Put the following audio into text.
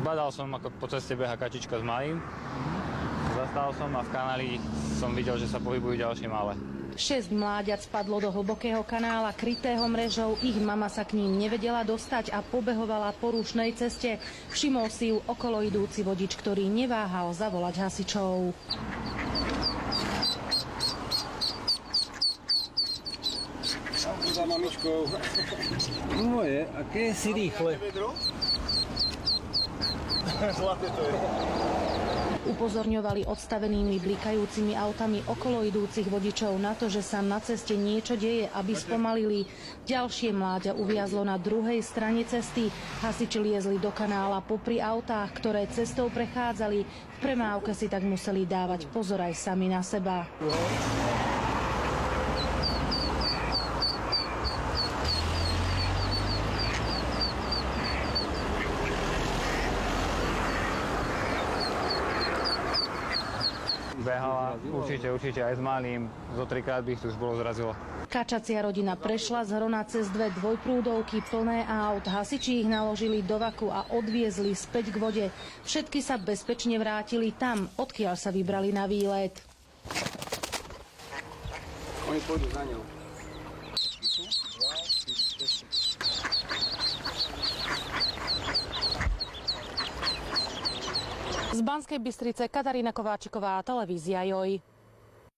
Zbadal som, ako po ceste beha kačička s malým. Zastal som a v kanáli som videl, že sa pohybujú ďalšie malé. 6 mláďat spadlo do hlbokého kanála krytého mrežou, ich mama sa k ním nevedela dostať a pobehovala po rušnej ceste. Všimol si ju okolo idúci vodič, ktorý neváhal zavolať hasičov. Za mamičkou. Moje, aké si rýchle. Zlaté to je. Upozorňovali odstavenými blikajúcimi autami okolo idúcich vodičov na to, že sa na ceste niečo deje, aby spomalili. Ďalšie mláďa uviazlo na druhej strane cesty. Hasiči liezli do kanála popri autách, ktoré cestou prechádzali. V premávke si tak museli dávať pozor aj sami na seba. Behala určite aj s malým, zo 3-krát by ich tu už bolo zrazilo. Kačacia rodina prešla z Hrona cez 2 dvojprúdovky plné aut. Hasiči ich naložili do vaku a odviezli späť k vode. Všetky sa bezpečne vrátili tam, odkiaľ sa vybrali na výlet. Oni pôjdu za ňou. Z Banskej Bystrice Katarína Kováčiková, televízia JOJ.